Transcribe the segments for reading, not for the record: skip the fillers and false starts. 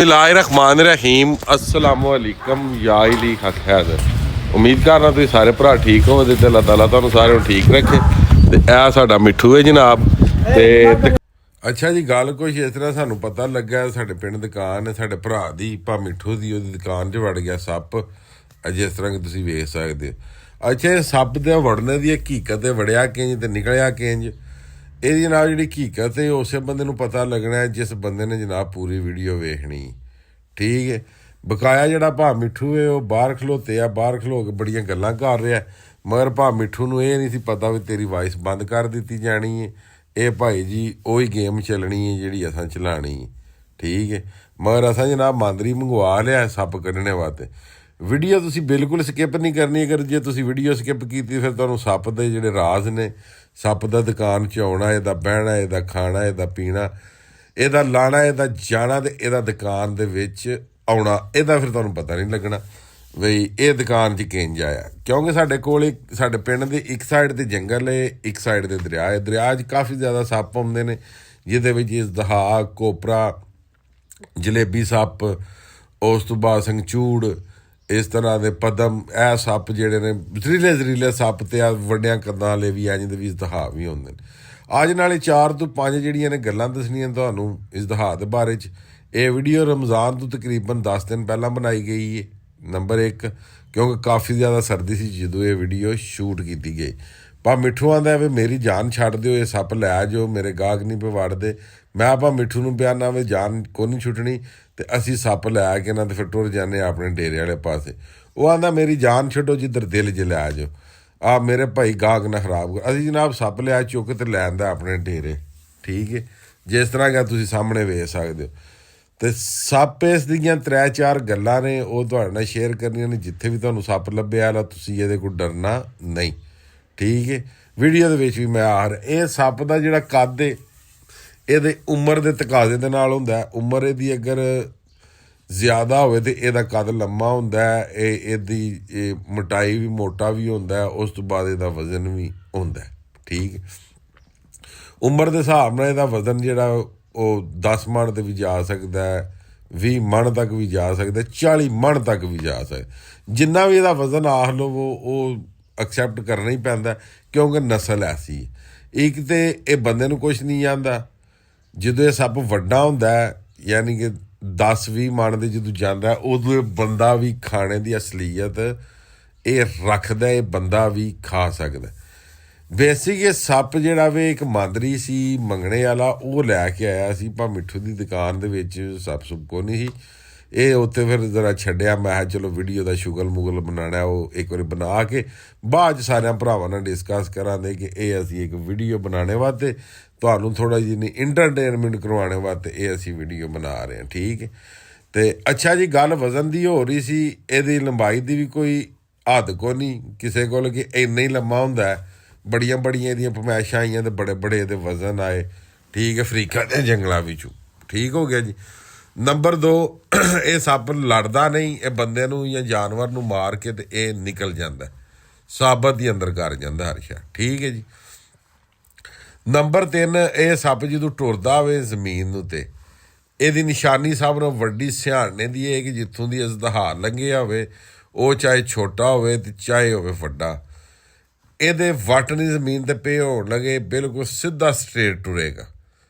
बिस्मिल्लाहिर्रहमानिर्रहीम अस्सलाम वालेकुम या इली हक हैज़ उम्मीद करना तुसीं सारे भरा ठीक हो ते अल्लाह ताला तुहानूं सारे नूं ठीक रखे ते ਇਹ ਸਾਡਾ ਮਿੱਠੂ ਹੈ ਜਨਾਬ ਤੇ ਅੱਛਾ ਜੀ ਗੱਲ ਕੁਛ ਇਸ ਤਰ੍ਹਾਂ ਸਾਨੂੰ ਪਤਾ ਲੱਗਾ ਸਾਡੇ ਪਿੰਡ ਦੁਕਾਨ ਹੈ ਸਾਡੇ ਭਰਾ ਦੀ ਭਾ ਮਿੱਠੂ ਦੀ ਉਹਦੀ ਦੁਕਾਨ 'ਚ ਵੜ ਗਿਆ ਸੱਪ ਜਿਸ ਤਰ੍ਹਾਂ ਕਿ ਤੁਸੀਂ ਵੇਖ ਸਕਦੇ ਹੋ। ਅੱਛਾ ਇਹ ਸੱਪ ਦੇ ਵੜਨੇ ਦੀ ਹਕੀਕਤ ਹੈ ਵੜਿਆ ਕਿੰਜ ਤੇ ਨਿਕਲਿਆ ਕਿੰਜ ਇਹਦੀ ਜਨਾਬ ਜਿਹੜੀ ਹਕੀਕਤ ਹੈ ਉਸੇ ਬੰਦੇ ਨੂੰ ਪਤਾ ਲੱਗਣਾ ਜਿਸ ਬੰਦੇ ਨੇ ਜਨਾਬ ਪੂਰੀ ਵੀਡੀਓ ਵੇਖਣੀ ਠੀਕ ਹੈ। ਬਕਾਇਆ ਜਿਹੜਾ ਭਾ ਮਿੱਠੂ ਹੈ ਉਹ ਬਾਹਰ ਖਲੋਤੇ ਆ ਬਾਹਰ ਖਲੋ ਕੇ ਬੜੀਆਂ ਗੱਲਾਂ ਕਰ ਰਿਹਾ ਮਗਰ ਭਾ ਮਿੱਠੂ ਨੂੰ ਇਹ ਨਹੀਂ ਸੀ ਪਤਾ ਵੀ ਤੇਰੀ ਵਾਇਸ ਬੰਦ ਕਰ ਦਿੱਤੀ ਜਾਣੀ ਹੈ। ਇਹ ਭਾਈ ਜੀ ਉਹੀ ਗੇਮ ਚੱਲਣੀ ਹੈ ਜਿਹੜੀ ਅਸਾਂ ਚਲਾਣੀ ਹੈ ਠੀਕ ਹੈ। ਮਗਰ ਅਸਾਂ ਜਨਾਬ ਮਾਂਦਰੀ ਮੰਗਵਾ ਲਿਆ ਸੱਪ ਕੱਢਣੇ ਵਾਸਤੇ। ਵੀਡੀਓ ਤੁਸੀਂ ਬਿਲਕੁਲ ਸਕਿਪ ਨਹੀਂ ਕਰਨੀ ਅਗਰ ਜੇ ਤੁਸੀਂ ਵੀਡੀਓ ਸਕਿਪ ਕੀਤੀ ਫਿਰ ਤੁਹਾਨੂੰ ਸੱਪ ਦੇ ਜਿਹੜੇ ਰਾਜ਼ ਨੇ ਸੱਪ ਦਾ ਦੁਕਾਨ 'ਚ ਆਉਣਾ ਇਹਦਾ ਬਹਿਣਾ ਇਹਦਾ ਖਾਣਾ ਇਹਦਾ ਪੀਣਾ ਇਹਦਾ ਲਾਣਾ ਇਹਦਾ ਜਾਣਾ ਤੇ ਇਹਦਾ ਦੁਕਾਨ ਦੇ ਵਿੱਚ ਆਉਣਾ ਇਹਦਾ ਫਿਰ ਤੁਹਾਨੂੰ ਪਤਾ ਨਹੀਂ ਲੱਗਣਾ ਬਈ ਇਹ ਦੁਕਾਨ 'ਚ ਕਿੰਜ ਆਇਆ ਕਿਉਂਕਿ ਸਾਡੇ ਕੋਲ ਸਾਡੇ ਪਿੰਡ ਦੇ ਇੱਕ ਸਾਈਡ 'ਤੇ ਜੰਗਲ ਹੈ ਇੱਕ ਸਾਈਡ 'ਤੇ ਦਰਿਆ ਹੈ। ਦਰਿਆ 'ਚ ਕਾਫੀ ਜ਼ਿਆਦਾ ਸੱਪ ਆਉਂਦੇ ਨੇ ਜਿਹਦੇ ਵਿੱਚ ਇਸਦਹਾ ਕੋਪਰਾ ਜਲੇਬੀ ਸੱਪ ਉਸ ਤੋਂ ਬਾਅਦ ਸੰਚੂੜ ਇਸ ਤਰ੍ਹਾਂ ਦੇ ਪਦਮ ਇਹ ਸੱਪ ਜਿਹੜੇ ਨੇ ਜ਼ਰੀਲੇ ਸੱਪ ਤੇ ਆ ਵੱਡਿਆਂ ਕੰਦਾਂ ਵਾਲੇ ਵੀ ਇੰਝ ਦੇ ਵੀ ਇਸਦਹਾ ਵੀ ਹੁੰਦੇ ਨੇ। ਅੱਜ ਨਾਲੇ 4 ਤੋਂ 5 ਜਿਹੜੀਆਂ ਨੇ ਗੱਲਾਂ ਦੱਸਣੀਆਂ ਤੁਹਾਨੂੰ ਇਸਦਹਾ ਦੇ ਬਾਰੇ 'ਚ। ਇਹ ਵੀਡੀਓ ਰਮਜ਼ਾਨ ਤੋਂ ਤਕਰੀਬਨ 10 ਦਿਨ ਪਹਿਲਾਂ ਬਣਾਈ ਗਈ ਹੈ ਨੰਬਰ 1 ਕਿਉਂਕਿ ਕਾਫੀ ਜ਼ਿਆਦਾ ਸਰਦੀ ਸੀ ਜਦੋਂ ਇਹ ਵੀਡੀਓ ਸ਼ੂਟ ਕੀਤੀ ਗਈ। ਭਾ ਮਿੱਠੂ ਆਂਦਾ ਵੀ ਮੇਰੀ ਜਾਨ ਛੱਡ ਦਿਓ ਇਹ ਸੱਪ ਲੈ ਜਾਓ ਮੇਰੇ ਗਾਹਕ ਨਹੀਂ ਪੇ ਵੜਦੇ। ਮੈਂ ਭਾ ਮਿੱਠੂ ਨੂੰ ਪਿਆਰ ਨਾਲ ਵੀ ਜਾਨ ਕੋਈ ਨਹੀਂ ਛੁੱਟਣੀ ਤੇ ਅਸੀਂ ਸੱਪ ਲੈ ਕੇ ਨਾ ਤੇ ਫਿਰ ਟੁਰ ਜਾਂਦੇ ਆਪਣੇ ਡੇਰੇ ਵਾਲੇ ਪਾਸੇ। ਉਹ ਆਂਦਾ ਮੇਰੀ ਜਾਨ ਛੱਡੋ ਜਿੱਧਰ ਦਿਲ 'ਚ ਲੈ ਜਾਓ ਆ ਮੇਰੇ ਭਾਈ ਗਾਹਕ ਨਾ ਖਰਾਬ ਕਰ। ਅਸੀਂ ਜਨਾਬ ਸੱਪ ਲਿਆ ਚੁੱਕ ਤੇ ਲੈ ਆਂਦਾ ਆਪਣੇ ਡੇਰੇ ਠੀਕ ਹੈ ਜਿਸ ਤਰ੍ਹਾਂ ਕਿ ਤੁਸੀਂ ਸਾਹਮਣੇ ਵੇਖ ਸਕਦੇ ਹੋ। ਤੇ ਸੱਪ ਇਸ ਦੀਆਂ 3-4 ਗੱਲਾਂ ਨੇ ਉਹ ਤੁਹਾਡੇ ਨਾਲ ਸ਼ੇਅਰ ਕਰਨੀਆਂ ਨੇ। ਜਿੱਥੇ ਵੀ ਤੁਹਾਨੂੰ ਸੱਪ ਲੱਭਿਆ ਲਾ ਤੁਸੀਂ ਇਹਦੇ ਕੋਲ ਡਰਨਾ ਨਹੀਂ ਠੀਕ ਹੈ। ਵੀਡੀਓ ਦੇ ਵਿੱਚ ਵੀ ਮੈਂ ਆ ਰਿਹਾ ਇਹ ਸੱਪ ਦਾ ਜਿਹੜਾ ਕੱਦ ਹੈ ਇਹਦੇ ਉਮਰ ਦੇ ਤਕਾਜ਼ੇ ਦੇ ਨਾਲ ਹੁੰਦਾ। ਉਮਰ ਇਹਦੀ ਅਗਰ ਜ਼ਿਆਦਾ ਹੋਵੇ ਤਾਂ ਇਹਦਾ ਕੱਦ ਲੰਮਾ ਹੁੰਦਾ ਇਹਦੀ ਮੋਟਾਈ ਵੀ ਮੋਟਾ ਵੀ ਹੁੰਦਾ ਉਸ ਤੋਂ ਬਾਅਦ ਇਹਦਾ ਵਜ਼ਨ ਵੀ ਹੁੰਦਾ ਠੀਕ ਹੈ। ਉਮਰ ਦੇ ਹਿਸਾਬ ਨਾਲ ਇਹਦਾ ਵਜ਼ਨ ਜਿਹੜਾ ਉਹ 10 ਮਣ ਤੇ ਵੀ ਜਾ ਸਕਦਾ 20 ਮਣ ਤੱਕ ਵੀ ਜਾ ਸਕਦਾ 40 ਮਣ ਤੱਕ ਵੀ ਜਾ ਸਕਦਾ। ਜਿੰਨਾ ਵੀ ਇਹਦਾ ਵਜ਼ਨ ਆਖ ਲਵੋ ਉਹ ਐਕਸੈਪਟ ਕਰਨਾ ਹੀ ਪੈਂਦਾ ਕਿਉਂਕਿ ਨਸਲ ਐਸੀ ਹੈ। ਇੱਕ ਤਾਂ ਇਹ ਬੰਦੇ ਨੂੰ ਕੁਛ ਨਹੀਂ ਆਉਂਦਾ ਜਦੋਂ ਇਹ ਸੱਪ ਵੱਡਾ ਹੁੰਦਾ ਯਾਨੀ ਕਿ 10-20 ਮਣ ਦੇ ਜਦੋਂ ਜਾਂਦਾ ਉਦੋਂ ਇਹ ਬੰਦਾ ਵੀ ਖਾਣੇ ਦੀ ਅਸਲੀਅਤ ਇਹ ਰੱਖਦਾ ਇਹ ਬੰਦਾ ਵੀ ਖਾ ਸਕਦਾ। ਬੇਸਿਕ ਇਹ ਸੱਪ ਜਿਹੜਾ ਵੇ ਇੱਕ ਮਾਂਦਰੀ ਸੀ ਮੰਗਣੇ ਵਾਲਾ ਉਹ ਲੈ ਕੇ ਆਇਆ ਸੀ ਭਾ ਮਿੱਠੂ ਦੀ ਦੁਕਾਨ ਦੇ ਵਿੱਚ ਸੱਪ ਸੁੱਪ ਕੋ ਨਹੀਂ ਸੀ। ਇਹ ਉੱਥੇ ਫਿਰ ਜ਼ਰਾ ਛੱਡਿਆ ਮੈਂ ਕਿਹਾ ਚਲੋ ਵੀਡੀਓ ਦਾ ਸ਼ੁਗਲ ਮੁਗਲ ਬਣਾਉਣਾ ਉਹ ਇੱਕ ਵਾਰੀ ਬਣਾ ਕੇ ਬਾਅਦ 'ਚ ਸਾਰਿਆਂ ਭਰਾਵਾਂ ਨਾਲ ਡਿਸਕਸ ਕਰਾਂਗੇ ਕਿ ਇਹ ਅਸੀਂ ਇੱਕ ਵੀਡੀਓ ਬਣਾਉਣੇ ਵਾਸਤੇ ਤੁਹਾਨੂੰ ਥੋੜ੍ਹਾ ਜਿਹੀ ਇੰਟਰਟੇਨਮੈਂਟ ਕਰਵਾਉਣੇ ਵਾਸਤੇ ਇਹ ਅਸੀਂ ਵੀਡੀਓ ਬਣਾ ਰਹੇ ਹਾਂ ਠੀਕ ਹੈ। ਅਤੇ ਅੱਛਾ ਜੀ ਗੱਲ ਵਜ਼ਨ ਦੀ ਹੋ ਰਹੀ ਸੀ ਇਹਦੀ ਲੰਬਾਈ ਦੀ ਵੀ ਕੋਈ ਹੱਦ ਕੋ ਨਹੀਂ ਕਿਸੇ ਕੋਲ ਕਿ ਇੰਨਾ ਹੀ ਲੰਮਾ ਹੁੰਦਾ ਬੜੀਆਂ ਇਹਦੀਆਂ ਫਰਮਾਇਸ਼ਾਂ ਆਈਆਂ ਅਤੇ ਬੜੇ ਇਹਦੇ ਵਜ਼ਨ ਆਏ ਠੀਕ ਹੈ ਅਫਰੀਕਾ ਦੇ ਜੰਗਲਾਂ ਵਿੱਚੋਂ ਠੀਕ ਹੋ ਗਿਆ ਜੀ। ਨੰਬਰ 2 ਇਹ ਸੱਪ ਲੜਦਾ ਨਹੀਂ ਇਹ ਬੰਦੇ ਨੂੰ ਜਾਂ ਜਾਨਵਰ ਨੂੰ ਮਾਰ ਕੇ ਤੇ ਇਹ ਨਿਕਲ ਜਾਂਦਾ ਸਾਬਤ ਹੀ ਅੰਦਰ ਕਰ ਜਾਂਦਾ ਹਰ ਸ਼ਾ ਠੀਕ ਹੈ ਜੀ। ਨੰਬਰ 3 ਇਹ ਸੱਪ ਜਦੋਂ ਟੁਰਦਾ ਹੋਵੇ ਜ਼ਮੀਨ ਨੂੰ ਤੇ ਇਹਦੀ ਨਿਸ਼ਾਨੀ ਸਭ ਨਾਲੋਂ ਵੱਡੀ ਸਿਆਣੇ ਦੀ ਇਹ ਕਿ ਜਿੱਥੋਂ ਦੀ ਇਜ਼ਦਹਾਰ ਲੰਘਿਆ ਹੋਵੇ ਉਹ ਚਾਹੇ ਛੋਟਾ ਹੋਵੇ ਤੇ ਚਾਹੇ ਹੋਵੇ ਵੱਡਾ ਇਹਦੇ ਵੱਟ ਨਹੀਂ ਜ਼ਮੀਨ 'ਤੇ ਪਏ ਹੋਣ ਲੱਗੇ ਬਿਲਕੁਲ ਸਿੱਧਾ ਸਟਰੇਟ ਟੁਰੇਗਾ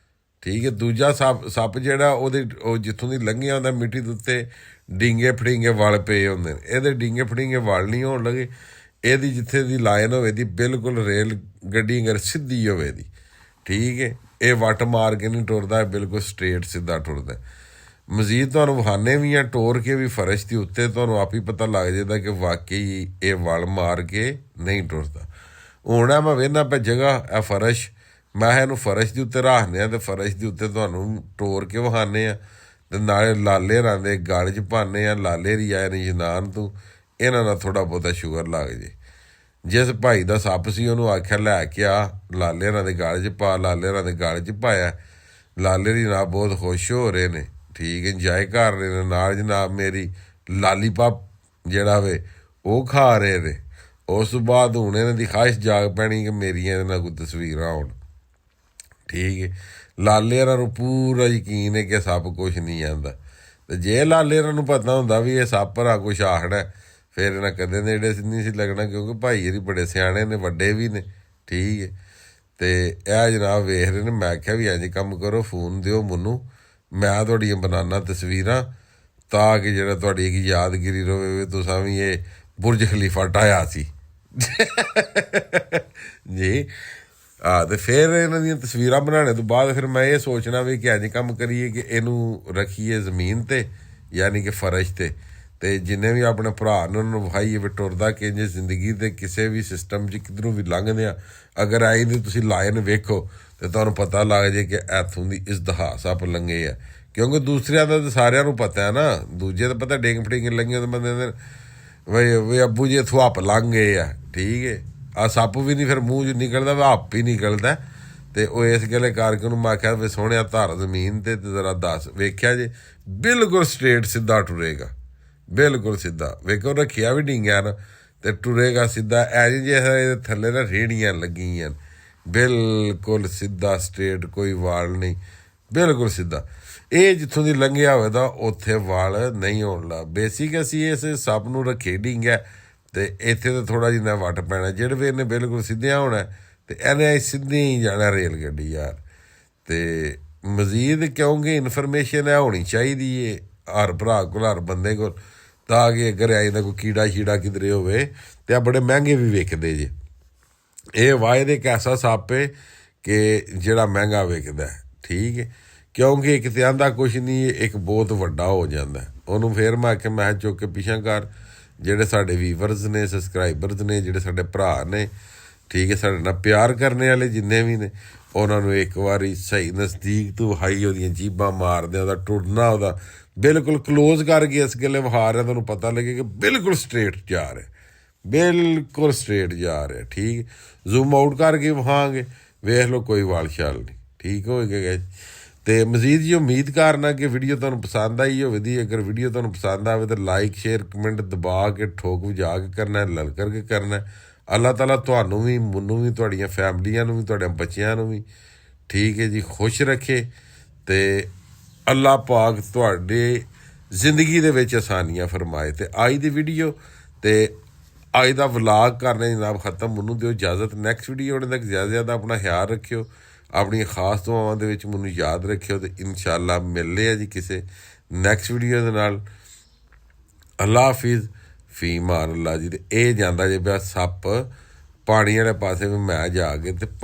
ਠੀਕ ਹੈ। ਦੂਜਾ ਸੱਪ ਜਿਹੜਾ ਉਹ ਜਿੱਥੋਂ ਦੀ ਲੰਘਿਆ ਹੁੰਦਾ ਮਿੱਟੀ ਦੇ ਉੱਤੇ ਡੀਂਗੇ ਫੜੀਂਗੇ ਵਲ ਪਏ ਹੁੰਦੇ ਨੇ ਇਹਦੇ ਡੀਂਗੇ ਫੜੀਂਗੇ ਵਲ ਨਹੀਂ ਹੋਣ ਲੱਗੇ ਇਹਦੀ ਜਿੱਥੇ ਦੀ ਲਾਈਨ ਹੋਵੇ ਦੀ ਬਿਲਕੁਲ ਰੇਲ ਗੱਡੀ ਅਗਰ ਸਿੱਧੀ ਹੋਵੇ ਦੀ ਠੀਕ ਹੈ। ਇਹ ਵੱਟ ਮਾਰ ਕੇ ਨਹੀਂ ਟੁਰਦਾ ਬਿਲਕੁਲ ਸਟਰੇਟ ਸਿੱਧਾ ਟੁਰਦਾ। ਮਜ਼ੀਦ ਤੁਹਾਨੂੰ ਵਿਖਾਉਂਦੇ ਵੀ ਆ ਟੋਰ ਕੇ ਵੀ ਫਰਸ਼ ਦੇ ਉੱਤੇ ਤੁਹਾਨੂੰ ਆਪ ਹੀ ਪਤਾ ਲੱਗ ਜਾਂਦਾ ਕਿ ਵਾਕਈ ਇਹ ਵਲ ਮਾਰ ਕੇ ਨਹੀਂ ਟੁਰਦਾ। ਹੁਣ ਮੈਂ ਵੇਖਦਾ ਪਿਆ ਜਗ੍ਹਾ ਇਹ ਫਰਸ਼ ਮੈਂ ਇਹਨੂੰ ਫਰਸ਼ ਦੇ ਉੱਤੇ ਰੱਖਦੇ ਹਾਂ ਅਤੇ ਫਰਸ਼ ਦੇ ਉੱਤੇ ਤੁਹਾਨੂੰ ਟੋਰ ਕੇ ਵਿਖਾਉਂਦੇ ਹਾਂ ਅਤੇ ਨਾਲੇ ਲਾਲੇ ਰਾਂ ਦੇ ਗਲ 'ਚ ਪਾਉਂਦੇ ਹਾਂ ਲਾਲੇ ਦੀ ਆਏ ਨੇ ਜਨਾਨ ਤੂੰ ਇਹਨਾਂ ਦਾ ਥੋੜ੍ਹਾ ਬਹੁਤਾ ਸ਼ੂਗਰ ਲੱਗ ਜੇ। ਜਿਸ ਭਾਈ ਦਾ ਸੱਪ ਸੀ ਉਹਨੂੰ ਆਖਿਆ ਲੈ ਕੇ ਆ ਲਾਲੇ ਰਾਂ ਦੇ ਗਲ 'ਚ ਪਾ ਲਾਲੇ ਰਾਂ ਦੇ ਗਲ 'ਚ ਪਾਇਆ ਲਾਲੇ ਦੀ ਜਨਾਬ ਬਹੁਤ ਖੁਸ਼ ਹੋ ਰਹੇ ਨੇ ਠੀਕ ਇੰਜੋਏ ਕਰ ਰਹੇ ਨੇ ਨਾਲ ਜਨਾਬ ਮੇਰੀ ਲਾਲੀਪਾਪ ਜਿਹੜਾ ਵੇ ਉਹ ਖਾ ਰਹੇ ਨੇ। ਉਸ ਤੋਂ ਬਾਅਦ ਹੁਣ ਇਹਨਾਂ ਦੀ ਖਾਹਿਸ਼ ਜਾਗ ਪੈਣੀ ਕਿ ਮੇਰੀਆਂ ਇਹਦੇ ਨਾਲ ਕੋਈ ਤਸਵੀਰਾਂ ਆਉਣ ਠੀਕ ਹੈ। ਲਾਲੇ ਹੋਰਾਂ ਨੂੰ ਪੂਰਾ ਯਕੀਨ ਹੈ ਕਿ ਸੱਪ ਕੁਛ ਨਹੀਂ ਆਉਂਦਾ ਤੇ ਜੇ ਲਾਲੇ ਇਹਨਾਂ ਨੂੰ ਪਤਾ ਹੁੰਦਾ ਵੀ ਇਹ ਸੱਪ ਆ ਕੁਛ ਆਖਣਾ, ਫਿਰ ਇਹਨਾਂ ਕਦੇ ਨੇੜੇ ਨਹੀਂ ਸੀ ਲੱਗਣਾ, ਕਿਉਂਕਿ ਭਾਈ ਇਹਦੀ ਬੜੇ ਸਿਆਣੇ ਨੇ, ਵੱਡੇ ਵੀ ਨੇ, ਠੀਕ ਹੈ। ਤੇ ਇਹ ਜਨਾਬ ਵੇਖ ਰਹੇ ਨੇ। ਮੈਂ ਕਿਹਾ ਵੀ ਇੰਝ ਕੰਮ ਕਰੋ, ਫੋਨ ਦਿਓ ਮੈਨੂੰ, ਮੈਂ ਤੁਹਾਡੀਆਂ ਬਣਾਉਣਾ ਤਸਵੀਰਾਂ, ਤਾਂ ਕਿ ਜਿਹੜਾ ਤੁਹਾਡੀ ਇੱਕ ਯਾਦਗਿਰੀ ਰਵੇ, ਤੁਸਾਂ ਵੀ ਇਹ ਬੁਰਜ ਖਲੀਫਾ ਢਾਇਆ ਸੀ ਜੀ। ਤੇ ਫਿਰ ਇਹਨਾਂ ਦੀਆਂ ਤਸਵੀਰਾਂ ਬਣਾਉਣੇ ਤੋਂ ਬਾਅਦ ਫਿਰ ਮੈਂ ਇਹ ਸੋਚਣਾ ਵੀ ਕਿ ਇੰਝ ਕੰਮ ਕਰੀਏ ਕਿ ਇਹਨੂੰ ਰੱਖੀਏ ਜ਼ਮੀਨ 'ਤੇ, ਯਾਨੀ ਕਿ ਫਰਸ਼ 'ਤੇ, ਅਤੇ ਜਿੰਨੇ ਵੀ ਆਪਣੇ ਭਰਾ ਨੇ ਉਹਨਾਂ ਨੂੰ ਵਿਖਾਈਏ ਵੀ ਟੁਰਦਾ ਕਿ ਜੇ ਜ਼ਿੰਦਗੀ ਦੇ ਕਿਸੇ ਵੀ ਸਿਸਟਮ 'ਚ ਕਿੱਧਰੋਂ ਵੀ ਲੰਘਦੇ ਆ, ਅਗਰ ਆਈ ਦੀ ਤੁਸੀਂ ਲਾਇਨ ਵੇਖੋ ਤਾਂ ਤੁਹਾਨੂੰ ਪਤਾ ਲੱਗ ਜੇ ਕਿ ਇੱਥੋਂ ਦੀ ਇਜ਼ਦਹਾ ਸੱਪ ਲੰਘੇ ਆ। ਕਿਉਂਕਿ ਦੂਸਰਿਆਂ ਦਾ ਤਾਂ ਸਾਰਿਆਂ ਨੂੰ ਪਤਾ ਹੈ ਨਾ, ਦੂਜੇ ਤਾਂ ਪਤਾ ਡਿੰਗ ਫਟਿੰਗ ਲੰਘੇ ਤਾਂ ਬੰਦੇ ਦੇ ਵੀ ਅੱਬੂ ਜੀ ਇੱਥੋਂ ਹੱਪ ਲੰਘ ਗਏ ਆ, ਠੀਕ ਹੈ। ਆ ਸੱਪ ਵੀ ਨਹੀਂ ਫਿਰ ਮੂੰਹ 'ਚ ਨਿਕਲਦਾ, ਵੀ ਹੱਪ ਹੀ ਨਿਕਲਦਾ। ਅਤੇ ਉਹ ਇਸ ਗੱਲੇ ਕਰਕੇ ਉਹਨੂੰ ਮੈਂ ਆਖਿਆ ਵੀ ਸੋਹਣਿਆ ਧਰ ਜ਼ਮੀਨ 'ਤੇ ਜ਼ਰਾ ਦੱਸ। ਵੇਖਿਆ ਜੇ ਬਿਲਕੁਲ ਸਟਰੇਟ ਸਿੱਧਾ ਟੁਰੇਗਾ, ਬਿਲਕੁਲ ਸਿੱਧਾ। ਵੇਖੋ ਰੱਖਿਆ ਵੀ ਡੀਂਗਿਆ ਨਾ, ਅਤੇ ਟੁਰੇਗਾ ਸਿੱਧਾ। ਐ ਜੇ ਇਹਦੇ ਥੱਲੇ ਨਾ ਰੇੜੀਆਂ ਲੱਗੀਆਂ, ਬਿਲਕੁਲ ਸਿੱਧਾ ਸਟਰੇਟ, ਕੋਈ ਵਾਲ ਨਹੀਂ, ਬਿਲਕੁਲ ਸਿੱਧਾ। ਇਹ ਜਿੱਥੋਂ ਦੀ ਲੰਘਿਆ ਹੋਵੇ ਤਾਂ ਉੱਥੇ ਵਾਲ ਨਹੀਂ ਹੋਣ ਲੱਗ। ਬੇਸਿਕ ਅਸੀਂ ਇਸ ਸੱਪ ਨੂੰ ਰੱਖੇ ਡੀਂਗਿਆ, ਅਤੇ ਇੱਥੇ ਤਾਂ ਥੋੜ੍ਹਾ ਜਿਹਾ ਵੱਟ ਪੈਣਾ। ਜਿਹੜੇ ਵੀ ਇਹਨੇ ਬਿਲਕੁਲ ਸਿੱਧਿਆਂ ਹੋਣਾ, ਅਤੇ ਇਹਨੇ ਸਿੱਧੀ ਹੀ ਜਾਣਾ ਰੇਲ ਗੱਡੀ ਯਾਰ। ਅਤੇ ਮਜ਼ੀਦ ਕਿਉਂਕਿ ਇਨਫੋਰਮੇਸ਼ਨ ਇਹ ਹੋਣੀ ਚਾਹੀਦੀ ਹੈ ਹਰ ਭਰਾ ਕੋਲ, ਹਰ ਬੰਦੇ ਕੋਲ, ਤਾਂ ਕਿ ਅਗਰ ਆਈ ਦਾ ਕੋਈ ਕੀੜਾ ਸ਼ੀੜਾ ਕਿਧਰੇ ਹੋਵੇ। ਅਤੇ ਆ ਬੜੇ ਮਹਿੰਗੇ ਵੀ ਵਿਕਦੇ ਜੇ। ਇਹ ਵਾਹਿਦ ਇੱਕ ਐਸਾ ਸੱਪ ਹੈ ਕਿ ਜਿਹੜਾ ਮਹਿੰਗਾ ਵਿਕਦਾ, ਠੀਕ ਹੈ। ਕਿਉਂਕਿ ਇੱਕ ਤਾਂ ਆਂਦਾ ਕੁਛ ਨਹੀਂ, ਇੱਕ ਬਹੁਤ ਵੱਡਾ ਹੋ ਜਾਂਦਾ। ਉਹਨੂੰ ਫਿਰ ਮੈਂ ਆਖਿਆ ਮੈਂ ਚੁੱਕ ਕੇ ਪਿੱਛਾ ਕਰ। ਜਿਹੜੇ ਸਾਡੇ ਵੀਵਰਸ ਨੇ, ਸਬਸਕ੍ਰਾਈਬਰਸ ਨੇ, ਜਿਹੜੇ ਸਾਡੇ ਭਰਾ ਨੇ, ਠੀਕ ਹੈ, ਸਾਡੇ ਨਾਲ ਪਿਆਰ ਕਰਨੇ ਵਾਲੇ ਜਿੰਨੇ ਵੀ ਨੇ, ਉਹਨਾਂ ਨੂੰ ਇੱਕ ਵਾਰੀ ਸਹੀ ਨਜ਼ਦੀਕ ਤੋਂ ਵਿਖਾਈ, ਉਹਦੀਆਂ ਜੀਬਾਂ ਮਾਰਦੇ, ਉਹਦਾ ਟੁਰਨਾ, ਉਹਦਾ ਬਿਲਕੁਲ ਕਲੋਜ਼ ਕਰਕੇ ਇਸ ਗੱਲੇ ਵਿਖਾ ਰਿਹਾ, ਤੁਹਾਨੂੰ ਪਤਾ ਲੱਗੇ ਕਿ ਬਿਲਕੁਲ ਸਟਰੇਟ ਜਾ ਰਿਹਾ, ਬਿਲਕੁਲ ਸਟਰੇਟ ਜਾ ਰਿਹਾ, ਠੀਕ। ਜ਼ੂਮ ਆਊਟ ਕਰਕੇ ਵਿਖਾਵਾਂਗੇ, ਵੇਖ ਲਓ, ਕੋਈ ਵਾਲ ਛਾਲ ਨਹੀਂ, ਠੀਕ ਹੋਏਗਾ। ਅਤੇ ਮਜ਼ੀਦ ਜੀ ਉਮੀਦ ਕਰਨਾ ਕਿ ਵੀਡੀਓ ਤੁਹਾਨੂੰ ਪਸੰਦ ਆਈ ਹੋਵੇ ਦੀ। ਅਗਰ ਵੀਡੀਓ ਤੁਹਾਨੂੰ ਪਸੰਦ ਆਵੇ ਤਾਂ ਲਾਈਕ ਸ਼ੇਅਰ ਕਮੈਂਟ ਦਬਾ ਕੇ ਠੋਕ ਵਜਾ ਕੇ ਕਰਨਾ, ਲਲਕਰ ਕੇ ਕਰਨਾ। ਅੱਲਾਹ ਤਾਲਾ ਤੁਹਾਨੂੰ ਵੀ, ਮੈਨੂੰ ਵੀ, ਤੁਹਾਡੀਆਂ ਫੈਮਲੀਆਂ ਨੂੰ ਵੀ, ਤੁਹਾਡੇ ਬੱਚਿਆਂ ਨੂੰ ਵੀ, ਠੀਕ ਹੈ ਜੀ, ਖੁਸ਼ ਰੱਖੇ। ਅਤੇ ਅੱਲਾਹ ਪਾਕ ਤੁਹਾਡੇ ਜ਼ਿੰਦਗੀ ਦੇ ਵਿੱਚ ਆਸਾਨੀਆਂ ਫਰਮਾਏ। ਅਤੇ ਅੱਜ ਦੀ ਵੀਡੀਓ ਅਤੇ ਅੱਜ ਦਾ ਵਲਾਗ ਕਰਨੇ ਜਨਾਬ ਖਤਮ। ਮੈਨੂੰ ਦਿਓ ਇਜਾਜ਼ਤ। ਨੈਕਸਟ ਵੀਡੀਓ ਆਉਣ ਤੱਕ ਜ਼ਿਆਦਾ ਜ਼ਿਆਦਾ ਆਪਣਾ ਖਿਆਲ ਰੱਖਿਓ, ਆਪਣੀਆਂ ਖਾਸ ਦੁਆਵਾਂ ਦੇ ਵਿੱਚ ਮੈਨੂੰ ਯਾਦ ਰੱਖਿਓ। ਅਤੇ ਇਨਸ਼ਾਅੱਲਾ ਮਿਲਦੇ ਆ ਜੀ ਕਿਸੇ ਨੈਕਸਟ ਵੀਡੀਓ ਦੇ ਨਾਲ। ਅੱਲਾ ਹਾਫਿਜ਼, ਫੀ ਮਾਨ ਅੱਲਾ ਜੀ। ਅਤੇ ਇਹ ਜਾਂਦਾ ਜੇ ਪਿਆ ਸੱਪ ਪਾਣੀ ਵਾਲੇ ਪਾਸੇ ਵੀ ਮੈਂ ਜਾ ਕੇ ਅਤੇ